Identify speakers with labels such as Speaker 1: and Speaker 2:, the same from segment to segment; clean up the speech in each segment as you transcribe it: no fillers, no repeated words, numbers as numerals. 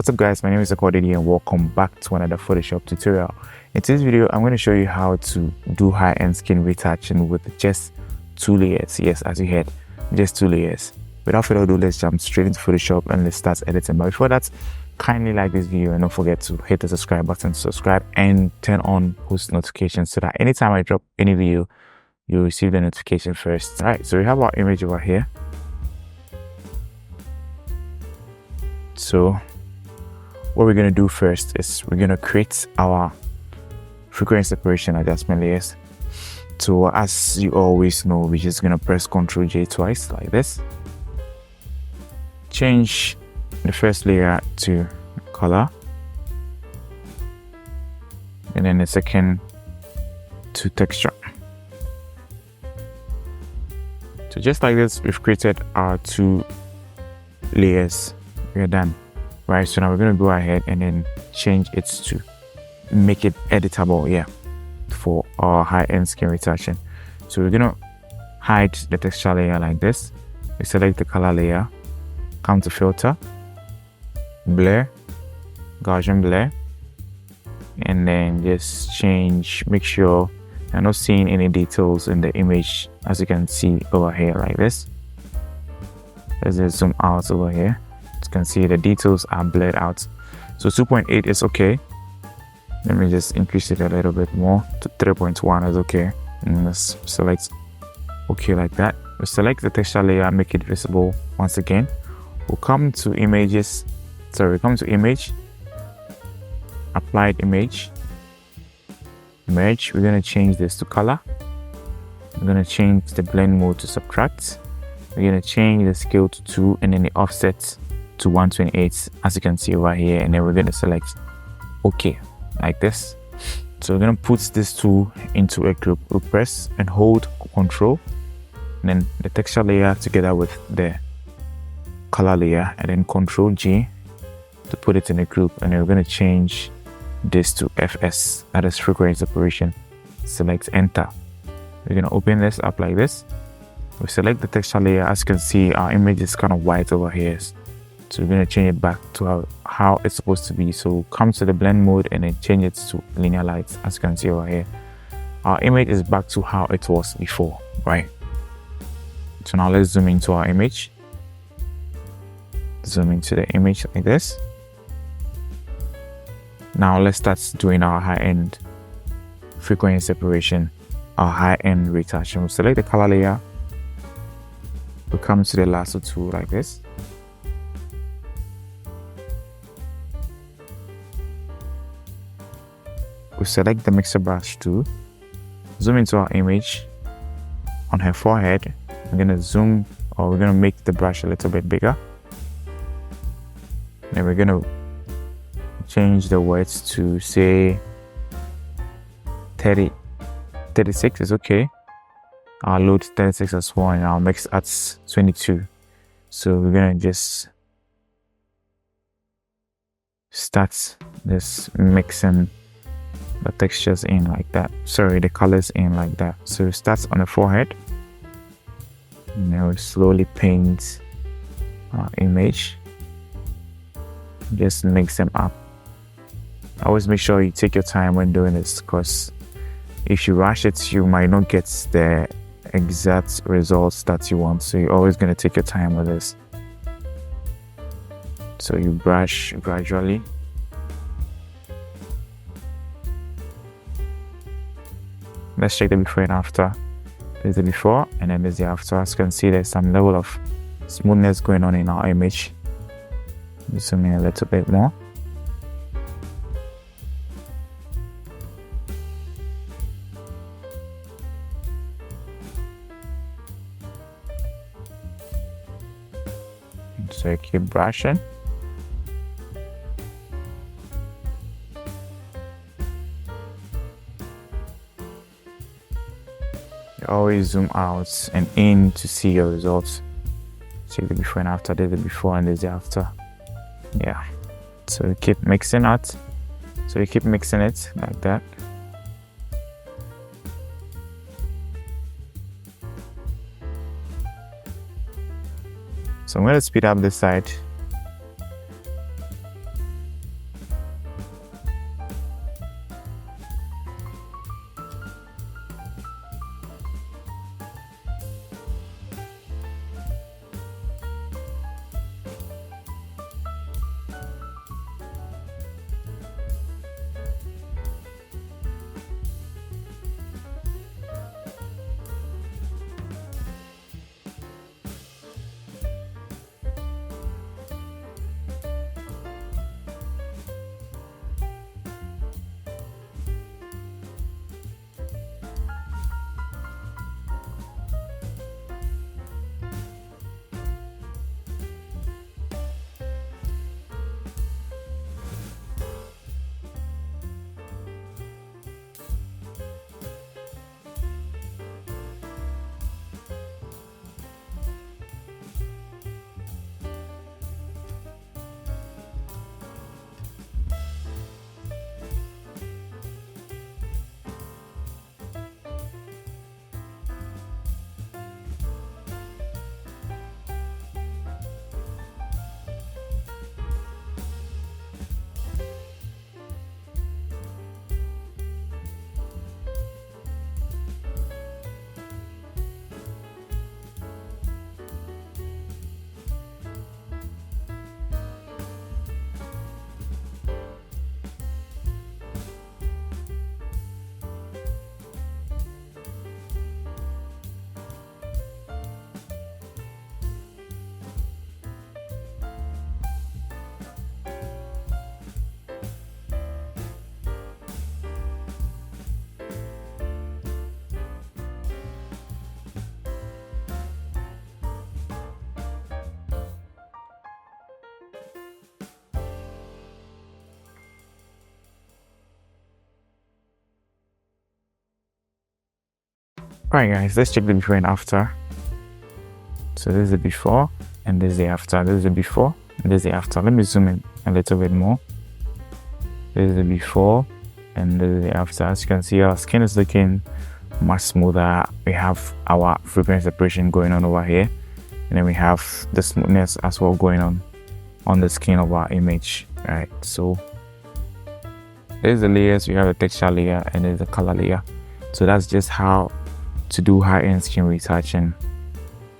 Speaker 1: What's up guys, my name is Akordidi and welcome back to another Photoshop tutorial. In today's video, I'm going to show you how to do high-end skin retouching with just 2 layers. Yes, as you heard, just 2 layers. Without further ado, let's jump straight into Photoshop and let's start editing. But before that, kindly like this video and don't forget to hit the subscribe button to subscribe and turn on post notifications so that anytime I drop any video, you'll receive the notification first. Alright, so we have our image over here. So what we're going to do first is we're going to create our frequency separation adjustment layers. So as you always know, we're just going to press Ctrl J twice like this. Change the first layer to color and then the second to texture. So just like this, we've created our 2 layers. We're done. Right, so now we're going to go ahead and then change it to make it editable, yeah, for our high-end skin retouching. So we're going to hide the texture layer like this. We select the color layer, come to filter, blur, Gaussian blur, and then just change, make sure you're not seeing any details in the image, as you can see over here like this. Let's just zoom out over here. You can see the details are blurred out. So 2.8 is okay. Let me just increase it a little bit more to 3.1 is okay. And let's select okay like that. We'll select the texture layer, make it visible once again. We'll come to images. Sorry, come to image, applied image, merge. We're going to change this to color. We're going to change the blend mode to subtract. We're going to change the scale to 2 and then the offset to 128, as you can see over here, and then we're going to select OK like this. So we're going to put these 2 into a group. We'll press and hold Control and then the texture layer together with the color layer, and then Control G to put it in a group, and then we're going to change this to FS, that is frequency separation. Select Enter. We're going to open this up like this. We select the texture layer. As you can see, our image is kind of white over here. So we're going to change it back to how it's supposed to be. So come to the blend mode and then change it to linear light. As you can see over here, our image is back to how it was before, right? So now let's zoom into our image. Zoom into the image like this. Now let's start doing our high-end frequency separation, our high-end retouching. We'll select the color layer. We'll come to the lasso tool like this. We select the mixer brush tool, zoom into our image on her forehead. We're going to zoom, or we're going to make the brush a little bit bigger. Then we're going to change the words to say 36 is okay. I'll load 36 as well, and I'll mix at 22. So we're going to just start this mixing the textures in like that, sorry, the colors in like that. So it starts on the forehead, and then we slowly paint our image, just mix them up. Always make sure you take your time when doing this, because if you rush it, you might not get the exact results that you want. So you're always going to take your time with this. So you brush gradually. Let's check the before and after. There's the before and then there's the after. As you can see, there's some level of smoothness going on in our image. Zoom in a little bit more. So you keep brushing. Always zoom out and in to see your results. Check the before and after. There's the before and there's the after. Yeah, so you keep mixing it. So you keep mixing it like that. So I'm going to speed up this side. Alright guys, let's check the before and after. So this is the before and this is the after. This is the before and this is the after. Let me zoom in a little bit more. This is the before and this is the after. As you can see, our skin is looking much smoother. We have our frequency separation going on over here, and then we have the smoothness as well going on the skin of our image. Right, so there's the layers. We have a texture layer and there's a color layer. So that's just how to do high-end skin retouching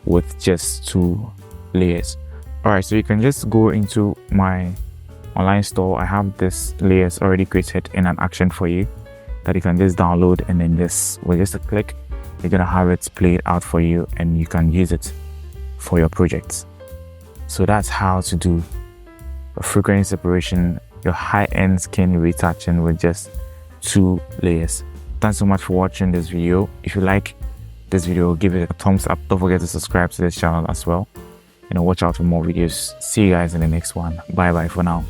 Speaker 1: with just 2 layers. Alright, so you can just go into my online store. I have this layers already created in an action for you that you can just download, and then with just a click you're gonna have it played out for you and you can use it for your projects. So that's how to do a frequency separation, your high-end skin retouching with just 2 layers. Thanks so much for watching this video. If you like this video, give it a thumbs up. Don't forget to subscribe to this channel as well. Watch out for more videos. See you guys in the next one. Bye bye for now.